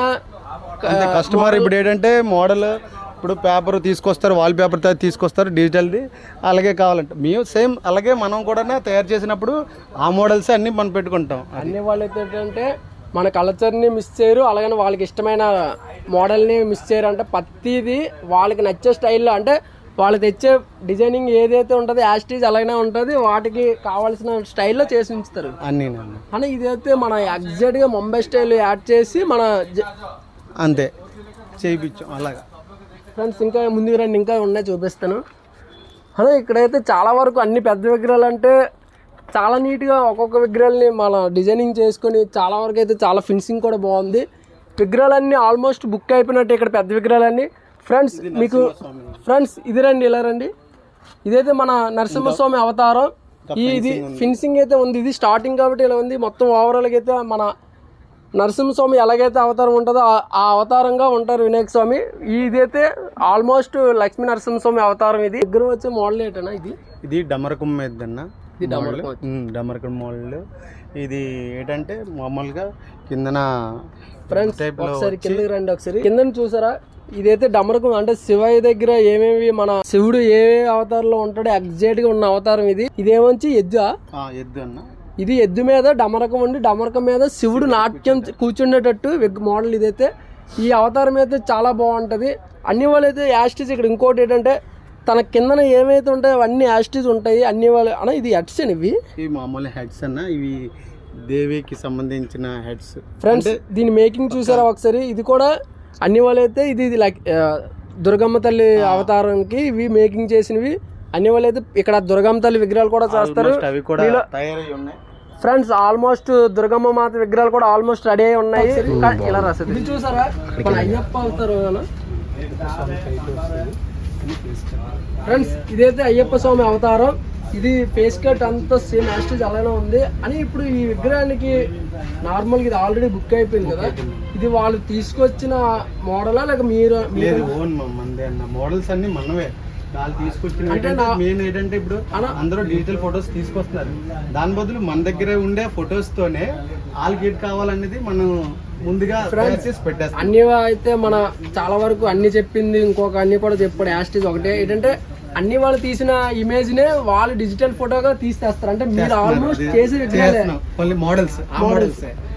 కస్టమర్ ఇప్పుడు ఏంటంటే మోడల్ ఇప్పుడు పేపర్ తీసుకొస్తారు, వాల్ పేపర్ తీసుకొస్తారు డిజిటల్ది, అలాగే కావాలంటే మేము సేమ్ అలాగే మనం కూడా తయారు చేసినప్పుడు ఆ మోడల్స్ అన్ని మనం పెట్టుకుంటాం. అన్ని వాళ్ళు అయితే ఏంటంటే మన కల్చర్ని మిస్ చేయరు, అలాగని వాళ్ళకి ఇష్టమైన మోడల్ని మిస్ చేయరు. అంటే ప్రతిదీ వాళ్ళకి నచ్చే స్టైల్లో, అంటే వాళ్ళు తెచ్చే డిజైనింగ్ ఏదైతే ఉంటుందో యాస్టీజ్ అలాగే ఉంటుంది, వాటికి కావాల్సిన స్టైల్లో చేసి ఉంచుతారు అన్నీ. అని ఇదైతే మన ఎగ్జాక్ట్గా ముంబై స్టైల్ యాడ్ చేసి మన అంతే చేయించాం అలాగా. ఫ్రెండ్స్ ఇంకా ముందుకు రండి, ఇంకా ఉన్నాయి చూపిస్తాను. అదే ఇక్కడైతే చాలా వరకు అన్ని పెద్ద విగ్రహాలు అంటే చాలా నీట్గా ఒక్కొక్క విగ్రహాలని మన డిజైనింగ్ చేసుకొని చాలా వరకు అయితే చాలా ఫినిషింగ్ కూడా బాగుంది. విగ్రహాలన్నీ ఆల్మోస్ట్ బుక్ అయిపోయినట్టు ఇక్కడ పెద్ద విగ్రహాలన్నీ. ఫ్రెండ్స్ మీకు ఫ్రెండ్స్ ఇది రండి, ఇలా రండి. ఇదైతే మన నరసింహస్వామి అవతారం. ఇది ఫినిషింగ్ అయితే ఉంది, ఇది స్టార్టింగ్ కాబట్టి ఇలా ఉంది. మొత్తం ఓవరాల్గా అయితే మన నరసింహస్వామి ఎలాగైతే అవతారం ఉంటుందో ఆ అవతారంగా ఉంటారు వినాయక స్వామి. ఇదైతే ఆల్మోస్ట్ లక్ష్మీ నరసింహస్వామి అవతారం. ఇది విగ్రహం వచ్చే మోడల్ ఏంటన్నా? ఇది డమరకుమ్మ ఎద్దన్న. ఇది డమరకం మోడల్. ఇది ఏంటంటే మామూలుగా కిందన ఫ్రెండ్స్ ఒకసారి కిందకి రండి. ఒకసారి కింద చూసారా, ఇదైతే డమరకం అంటే శివయ్య దగ్గర ఏమేమి మన శివుడు ఏ అవతారంలో ఉంటాడో ఎగ్జాక్ట్ గా ఉన్న అవతారం ఇది. ఇదేమంచి ఎద్దు అన్న, ఇది ఎద్దు మీద డమరకం ఉండి డమరకం మీద శివుడు నాట్యం కూర్చుండేటట్టు మోడల్ ఇదైతే. ఈ అవతారం అయితే చాలా బాగుంటది. అన్ని వాళ్ళు అయితే యాస్టిస్. ఇక్కడ ఇంకోటి ఏంటంటే తన కిందన ఏమైతే ఉంటాయో అవన్నీ యాస్టిస్ ఉంటాయి అన్ని వాళ్ళు అన్న. ఇది హెడ్స్ అని ఇవి మామూలు హెడ్స్ అన్న, ఇవి దేవికి సంబంధించిన హెడ్స్. ఫ్రెండ్స్ దీని మేకింగ్ చూసారా ఒకసారి. ఇది కూడా అన్ని వాళ్ళు అయితే ఇది లైక్ దుర్గమ్మ తల్లి అవతారంకి ఇవి మేకింగ్ చేసినవి. అన్ని వాళ్ళు అయితే ఇక్కడ దుర్గమ్మ తల్లి విగ్రహాలు కూడా చేస్తారు. అవి కూడా తయారై ఉన్నాయి ఫ్రెండ్స్. ఆల్మోస్ట్ దుర్గమ్మ మాత విగ్రహాలు కూడా ఆల్మోస్ట్ రెడీ అయి ఉన్నాయి. ఇలా రాసేది ఇది చూసారా, మన అయ్యప్ప అవుతారు ఫ్రెండ్స్. ఇదైతే అయ్యప్ప స్వామి అవతారం. ఇది ఫేస్ కట్ అంతా సేమ్ యాస్టేజ్ అలానే ఉంది అని. ఇప్పుడు ఈ విగ్రహానికి నార్మల్గా ఇది ఆల్రెడీ బుక్ అయిపోయింది కదా. ఇది వాళ్ళు తీసుకొచ్చిన మోడలా లేక మీరు మోడల్స్ అన్ని మనమే వాళ్ళు తీసుకొచ్చిన మెయిన్ ఏంటంటే ఇప్పుడు అందరూ డిజిటల్ ఫొటోస్ తీసుకొస్తున్నారు. దాని బదులు మన దగ్గర ఉండే ఫొటోస్ తోనే వాళ్ళకి ఏది కావాలనేది మనం ముందుగా పెట్టేస్తాం. అన్ని అయితే మన చాలా వరకు అన్ని చెప్పింది. ఇంకొక అన్ని కూడా చెప్పాడు యాస్టేజ్ ఒకటే. ఏంటంటే అన్ని వాళ్ళు తీసిన ఇమేజ్ నే వాళ్ళు డిజిటల్ ఫోటోగా తీసేస్తారు. అంటే మీరు ఆల్మోస్ట్ చేసి మోడల్స్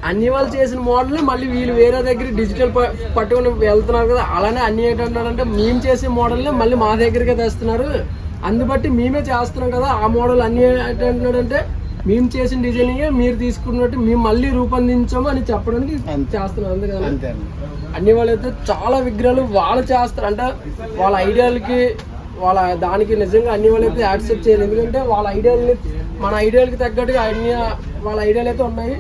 అన్ని వాళ్ళు చేసిన మోడల్ మళ్ళీ వీళ్ళు వేరే దగ్గర డిజిటల్ పట్టుకుని వెళ్తున్నారు కదా. అలానే అన్ని ఏంటంటే మేము చేసే మోడల్ మళ్ళీ మా దగ్గరకే తెస్తున్నారు. అందుబట్టి మేమే చేస్తున్నాం కదా. ఆ మోడల్ అన్ని ఏంటంటే మేము చేసిన డిజైనింగ్ మీరు తీసుకున్నట్టు మేము మళ్ళీ రూపొందించాము అని చెప్పడానికి చేస్తున్నాం. అందుకని అన్ని వాళ్ళు అయితే చాలా విగ్రహాలు వాళ్ళు చేస్తారు. అంటే వాళ్ళ ఐడియాలకి వాళ్ళ దానికి నిజంగా అన్ని వాళ్ళు అయితే యాక్సెప్ట్ చేయాలి. ఎందుకంటే వాళ్ళ ఐడియాలని మన ఐడియాలకి తగ్గట్టుగా అన్ని వాళ్ళ ఐడియాలు అయితే ఉన్నాయి.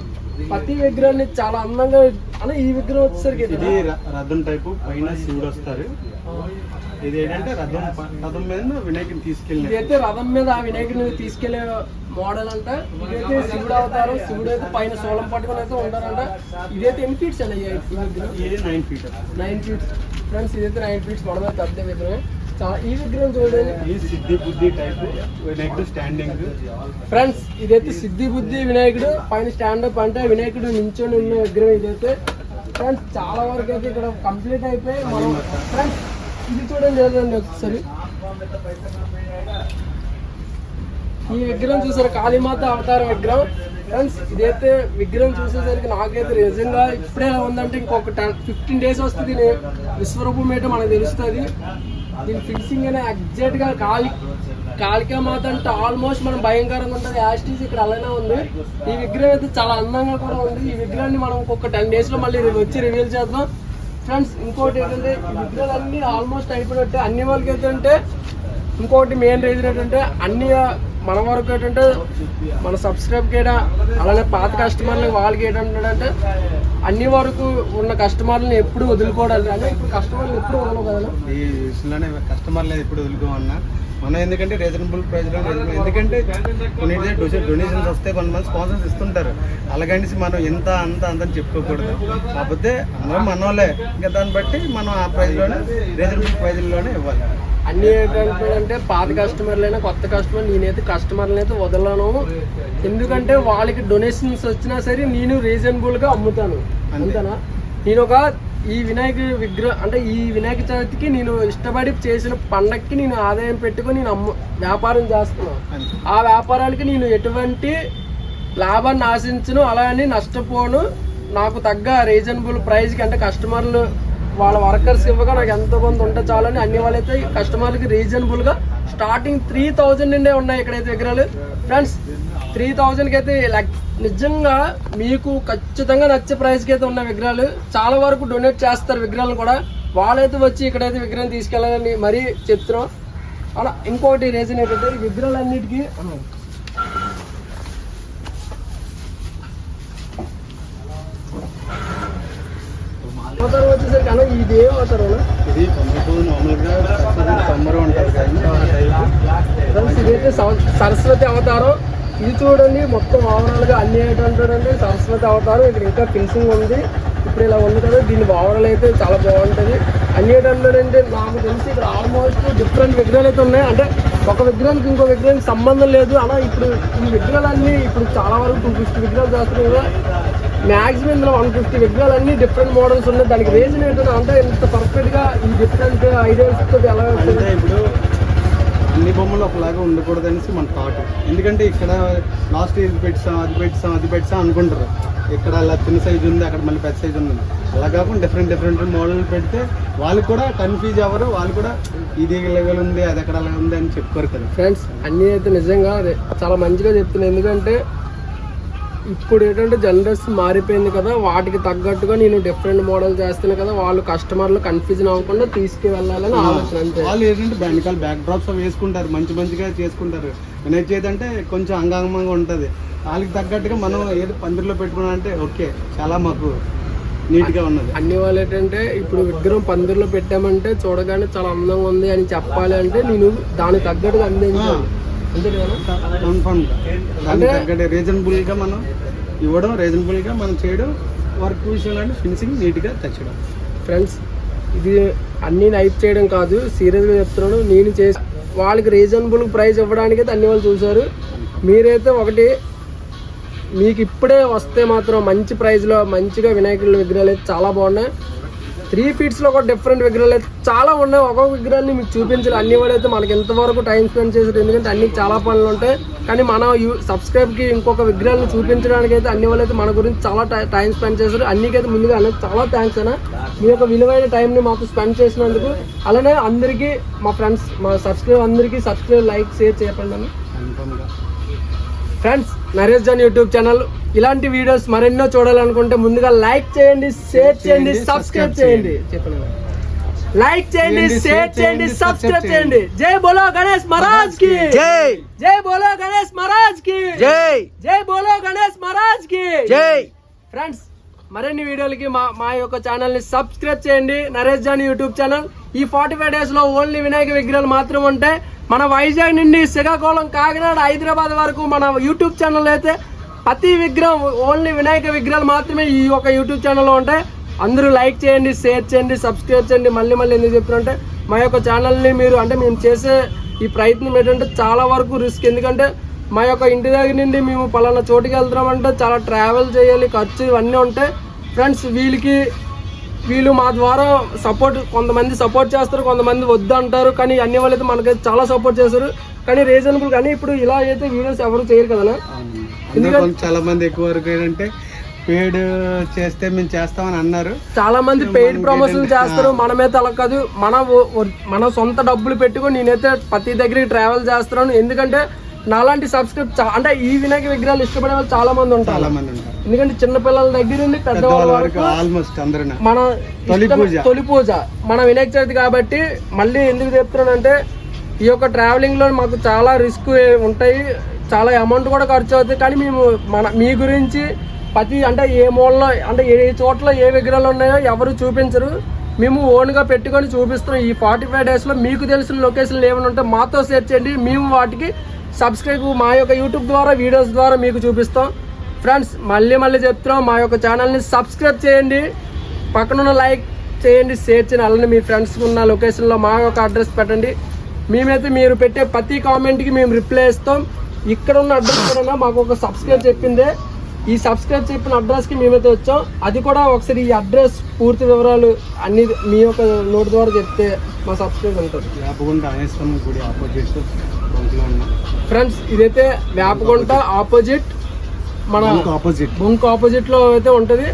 ప్రతి విగ్రహాన్ని చాలా అందంగా అని. ఈ విగ్రహం వచ్చేసరికి ఇది రథం టైపు పైన శివుడు వస్తారు. ఇది ఏంటంటే రథం మీద వినాయకుని తీసుకెళ్ళి ఇదైతే రథం మీద వినాయకుని తీసుకెళ్లే మోడల్ అంట. ఇదైతే శివుడు అవతారం. శివుడు అయితే పైన సోలం పట్టుకుని అయితే ఉంటారంట. ఇదైతే ఎన్ని ఫీట్స్ అండి? 9 feet. 9 feet friends. ఇదైతే 9 feet మనమే పెద్ద విగ్రహం. ఈ విగ్రహం చూడండి, సిద్ధి బుద్ధి టైప్ వినాయకుడు స్టాండింగ్. ఫ్రెండ్స్ ఇదైతే సిద్ధి బుద్ధి వినాయకుడు పైన స్టాండప్ అంటే వినాయకుడు నించొని ఉన్న విగ్రహం ఇదైతే. ఫ్రెండ్స్ చాలా వరకు అయితే ఇక్కడ కంప్లీట్ అయిపోయి మనం. ఫ్రెండ్స్ ఇది చూడండి లేదండి ఒకసారి. ఈ విగ్రహం చూసారు, కాళీమాత అవతార విగ్రహం. ఫ్రెండ్స్ ఇదైతే విగ్రహం చూసేసరికి నాకైతే నిజంగా ఇప్పుడే ఉందంటే ఇంకొక 15 days వస్తుంది విశ్వరూపం ఏంటో మనకు తెలుస్తుంది. దీని ఫిక్సింగ్ అనే ఎగ్జాక్ట్ గా కాళికా మాత అంటే ఆల్మోస్ట్ మనం భయంకరంగా ఉంటుంది. యాస్టీస్ ఇక్కడ అలానే ఉంది. ఈ విగ్రహం అయితే చాలా అందంగా కూడా ఉంది. ఈ విగ్రహాన్ని మనం ఇంకొక 10 days లో మళ్ళీ వచ్చి రివీల్ చేద్దాం. ఫ్రెండ్స్ ఇంకోటి ఏంటంటే ఈ విగ్రహాలన్నీ ఆల్మోస్ట్ అయిపోయినట్టే అన్ని వాళ్ళకి ఏంటంటే. ఇంకోటి మెయిన్ రీజన్ ఏంటంటే అన్ని మన వరకు ఏంటంటే మన సబ్స్క్రైబ్ చేయడం అలానే పాత కస్టమర్లు వాళ్ళకి ఏంటంటే అన్ని వరకు ఉన్న కస్టమర్లను ఎప్పుడు వదులుకోవడానికి. అంటే ఇప్పుడు కస్టమర్లు ఎప్పుడు వదలవు కదా. ఈ విషయంలోనే కస్టమర్లు ఎప్పుడు వదులుకోమన్నా మనం. ఎందుకంటే రీజనబుల్ ప్రైస్లో, ఎందుకంటే కొన్ని డొనేషన్స్ వస్తే కొంతమంది స్పాన్సర్స్ ఇస్తుంటారు. అలాగనేసి మనం ఎంత అంత అంత చెప్పుకోకూడదు. కాకపోతే అందరం మన వాళ్ళే. ఇంకా దాన్ని బట్టి మనం ఆ ప్రైస్లోనే రీజనబుల్ ప్రైజ్లోనే ఇవ్వాలి. అన్ని ఏంటంటే పాత కస్టమర్లైనా కొత్త కస్టమర్ నేనైతే కస్టమర్లు అయితే వదలను. ఎందుకంటే వాళ్ళకి డొనేషన్స్ వచ్చినా సరే నేను రీజనబుల్గా అమ్ముతాను. అంతేనా. నేను ఒక ఈ వినాయక విగ్రహం అంటే ఈ వినాయక చవితికి నేను ఇష్టపడి చేసిన పండగకి నేను ఆదాయం పెట్టుకొని నేను వ్యాపారం చేస్తున్నాను. ఆ వ్యాపారానికి నేను ఎటువంటి లాభాన్ని ఆశించను, అలానే నష్టపోను. నాకు తగ్గ రీజనబుల్ ప్రైస్కి అంటే కస్టమర్లు వాళ్ళ వర్కర్స్ ఇవ్వగా నాకు ఎంతో కొంత ఉంటే చాలని అన్ని వాళ్ళైతే కస్టమర్లకి రీజనబుల్గా స్టార్టింగ్ 3000 నుండే ఉన్నాయి ఇక్కడైతే విగ్రహాలు. ఫ్రెండ్స్ 3000కి అయితే నిజంగా మీకు ఖచ్చితంగా నచ్చే ప్రైస్కి అయితే ఉన్న విగ్రహాలు. చాలా వరకు డొనేట్ చేస్తారు విగ్రహాలను కూడా. వాళ్ళైతే వచ్చి ఇక్కడైతే విగ్రహం తీసుకెళ్ళాలని మరీ చెప్తున్నాం. అలా ఇంకోటి రీజన్ ఏంటంటే ఈ విగ్రహాలన్నిటికీ అవతారం వచ్చేసరికి అన్న ఇది ఏం అవతారం? ఇది సమ్మరు ఉంటుంది కానీ ఇదైతే సరస్వతి అవతారం. ఇది చూడండి మొత్తం ఓవరాల్గా అన్ని ఏంటంటారంటే సరస్వతి అవతారం. ఇక్కడ ఇంకా ఫినిషింగ్ ఉంది. ఇప్పుడు ఇలా ఉంది కదా. దీని ఓవరాల్ అయితే చాలా బాగుంటుంది. అన్ని ఏంటంటారంటే నాకు తెలిసి ఇక్కడ ఆల్మోస్ట్ డిఫరెంట్ విగ్రహాలు అయితే ఉన్నాయి. అంటే ఒక విగ్రహానికి ఇంకో విగ్రహానికి సంబంధం లేదు. అలా ఇప్పుడు ఈ విగ్రహాలన్నీ ఇప్పుడు చాలా వరకు 250 విగ్రహాలు చేస్తున్నారు కదా, మ్యాక్సిమం ఇందులో 150 విగ్రహాలన్నీ డిఫరెంట్ మోడల్స్ ఉన్నాయి. దానికి రీజన్ ఏంటంటే అంటే ఇంత పర్ఫెక్ట్గా ఈ డిఫరెంట్ ఐడియాస్ తోటి ఎలా అంటే ఇప్పుడు అన్ని బొమ్మలు ఒకలాగా ఉండకూడదు అనేసి మన థాట్. ఎందుకంటే ఇక్కడ లాస్ట్ ఇది పెట్టాం అనుకుంటారు. ఇక్కడ అలా చిన్న సైజు ఉంది, అక్కడ మళ్ళీ పెద్ద సైజు ఉంది. అలా కాకుండా డిఫరెంట్ మోడల్ పెడితే వాళ్ళు కూడా కన్ఫ్యూజ్ అవ్వరు. వాళ్ళు కూడా ఇది లెవెల్ ఉంది, అది అక్కడ అలా ఉంది అని చెప్పుకోరు కదా ఫ్రెండ్స్. అన్నీ అయితే నిజంగా చాలా మంచిగా చెప్తున్నాను. ఎందుకంటే ఇప్పుడు ఏంటంటే జనరేషన్ మారిపోయింది కదా, వాటికి తగ్గట్టుగా నేను డిఫరెంట్ మోడల్ చేస్తున్నాను కదా, వాళ్ళు కస్టమర్లు కన్ఫ్యూజన్ అవ్వకుండా తీసుకువెళ్ళాలని ఆలోచన. అంతే. వాళ్ళు ఏంటంటే వెనకాల బ్యాక్ డ్రాప్స్ వేసుకుంటారు, మంచిగా చేసుకుంటారు. వినాయక చవితి అంటే కొంచెం అంగాంగంగా ఉంటుంది. వాళ్ళకి తగ్గట్టుగా మనం ఏదో పందిరిలో పెట్టుకున్నా అంటే ఓకే, చాలా మాకు నీట్గా ఉన్నది. అన్ని వాళ్ళు ఏంటంటే ఇప్పుడు విగ్రహం పందిరిలో పెట్టామంటే చూడగానే చాలా అందంగా ఉంది అని చెప్పాలి అంటే నేను దానికి తగ్గట్టుగా అందించాను. అంతే కదా, కన్ఫర్మ్గా దానికి తగ్గట్టు రీజనబుల్గా మనం ఇవ్వడం, రీజనబుల్గా మనం చేయడం, వర్క్ విషయంలో ఫినిషింగ్ నీట్గా తెచ్చడం. ఫ్రెండ్స్, ఇది అన్నీ నైప్ చేయడం కాదు, సీరియస్గా చెప్తున్నాను. నేను చేసి వాళ్ళకి రీజనబుల్ ప్రైస్ ఇవ్వడానికి అయితే అన్ని వాళ్ళు చూశారు. మీరైతే ఒకటి మీకు ఇప్పుడే వస్తే మాత్రం మంచి ప్రైస్లో మంచిగా వినాయకుడి విగ్రహాలు అయితే చాలా బాగున్నాయి. 3 ఫీట్స్లో కూడా డిఫరెంట్ విగ్రహాలు అయితే చాలా ఉన్నాయి. ఒక్కొక్క విగ్రహాన్ని మీకు చూపించాలి. అన్ని వాళ్ళు అయితే మనకి ఎంతవరకు టైం స్పెండ్ చేశారు, ఎందుకంటే అన్ని చాలా పనులు ఉంటాయి. కానీ మన సబ్స్క్రైబ్కి ఇంకొక విగ్రహాలను చూపించడానికి అయితే అన్ని వాళ్ళు అయితే మన గురించి చాలా టైం స్పెండ్ చేశారు. అన్నికైతే ముందుగా అనేది చాలా థ్యాంక్స్ అన్న, మీ యొక్క విలువైన టైంని మాకు స్పెండ్ చేసినందుకు. అలానే అందరికీ మా ఫ్రెండ్స్, మా అందరికీ సబ్స్క్రైబ్, లైక్, షేర్ చేయకండి అన్న. Friends, Naresh John YouTube channel ఇలాంటి వీడియోస్ మరెన్నో చూడాలనుకుంటే ముందుగా లైక్ చేయండి, షేర్ చేయండి, సబ్స్క్రైబ్ చేయండి. చెప్పండి. లైక్ చేయండి, షేర్ చేయండి, సబ్స్క్రైబ్ చేయండి. జై బోలో గణేష్ మహారాజ్ కి జై. జై బోలో గణేష్ మహారాజ్ కి జై. జై బోలో గణేష్ మహారాజ్ కి జై. ఫ్రెండ్స్, మరిన్ని వీడియోలకి మా యొక్క ఛానల్ ని సబ్స్క్రైబ్ చేయండి. Naresh John YouTube channel. ఈ 45 డేస్ లో ఓన్లీ వినాయక విగ్రహాలు మాత్రం ఉంటాయి. మన వైజాగ్ నుండి శ్రీకాకుళం, కాకినాడ, హైదరాబాద్ వరకు మన యూట్యూబ్ ఛానల్ అయితే ప్రతి విగ్రహం ఓన్లీ వినాయక విగ్రహాలు మాత్రమే ఈ యొక్క యూట్యూబ్ ఛానల్లో ఉంటాయి. అందరూ లైక్ చేయండి, షేర్ చేయండి, సబ్స్క్రైబ్ చేయండి. మళ్ళీ ఎందుకు చెప్తున్నారంటే మా యొక్క ఛానల్ని మీరు అంటే మేము చేసే ఈ ప్రయత్నం ఏంటంటే చాలా వరకు రిస్క్. ఎందుకంటే మా యొక్క ఇంటి దగ్గర నుండి మేము పలానా చోటుకి వెళ్తున్నామంటే చాలా ట్రావెల్ చేయాలి, ఖర్చు ఇవన్నీ ఉంటాయి. ఫ్రెండ్స్, వీళ్ళు మా ద్వారా సపోర్ట్, కొంతమంది సపోర్ట్ చేస్తారు, కొంతమంది వద్దు అంటారు. కానీ అన్ని వాళ్ళు అయితే మనకైతే చాలా సపోర్ట్ చేస్తారు. కానీ రీజనబుల్. కానీ ఇప్పుడు ఇలా అయితే వీడియోస్ ఎవరు చేయరు కదా, ఎందుకంటే చాలా మంది ఎక్కువ వరకు ఏంటంటే పెయిడ్ చేస్తే మేము చేస్తామని అన్నారు. చాలా మంది పెయిడ్ ప్రమోషన్ చేస్తారు. మనమైతే అలా కాదు, మన సొంత డబ్బులు పెట్టుకొని నేనైతే ప్రతి దగ్గరికి ట్రావెల్ చేస్తున్నాను. ఎందుకంటే నాలాంటి సబ్స్క్రైబ్ అంటే ఈ వినాయక విగ్రహాలు ఇష్టపడే వాళ్ళు చాలా మంది ఉంటారు. ఎందుకంటే చిన్నపిల్లల దగ్గర నుండి పెద్దవాళ్ళ వరకు ఆల్మోస్ట్ అందరూ మన తొలి పూజ మన వినాయక చవితి. కాబట్టి మళ్ళీ ఎందుకు చెప్తున్నానంటే ఈ యొక్క ట్రావెలింగ్ లో మాకు చాలా రిస్క్ ఉంటాయి, చాలా అమౌంట్ కూడా ఖర్చు అవుతాయి. కానీ మేము మీ గురించి అంటే ఏ మూలలో అంటే ఏ చోట్ల ఏ విగ్రహాలు ఉన్నాయో ఎవరు చూపించరు, మేము ఓన్గా పెట్టుకొని చూపిస్తున్నాం. ఈ 45 డేస్లో మీకు తెలిసిన లొకేషన్లు ఏమైనా ఉంటే మాతో షేర్ చేయండి. మేము వాటికి సబ్స్క్రైబ్ మా యొక్క యూట్యూబ్ ద్వారా వీడియోస్ ద్వారా మీకు చూపిస్తాం. ఫ్రెండ్స్, మళ్ళీ చెప్తున్నాం, మా యొక్క ఛానల్ని సబ్స్క్రైబ్ చేయండి, పక్కనున్న లైక్ చేయండి, షేర్ చేయండి. అలానే మీ ఫ్రెండ్స్కి ఉన్న లొకేషన్లో మా యొక్క అడ్రస్ పెట్టండి. మేమైతే మీరు పెట్టే ప్రతి కామెంట్కి మేము రిప్లై ఇస్తాం. ఇక్కడ ఉన్న అడ్రస్ కూడా మాకు ఒక సబ్స్క్రైబ్ చెప్పిందే, ఈ సబ్స్క్రైబ్ చెప్పిన అడ్రస్కి మేమైతే వచ్చాం. అది కూడా ఒకసారి ఈ అడ్రస్ పూర్తి వివరాలు అన్ని మీ యొక్క నోట్ ద్వారా చెప్తే మా సబ్స్క్రైబ్ ఉంటుంది. ఫ్రెండ్స్, ఇదైతే వేపగుంట ఆపోజిట్, మన బొంక్ ఆపోజిట్లో అయితే ఉంటుంది.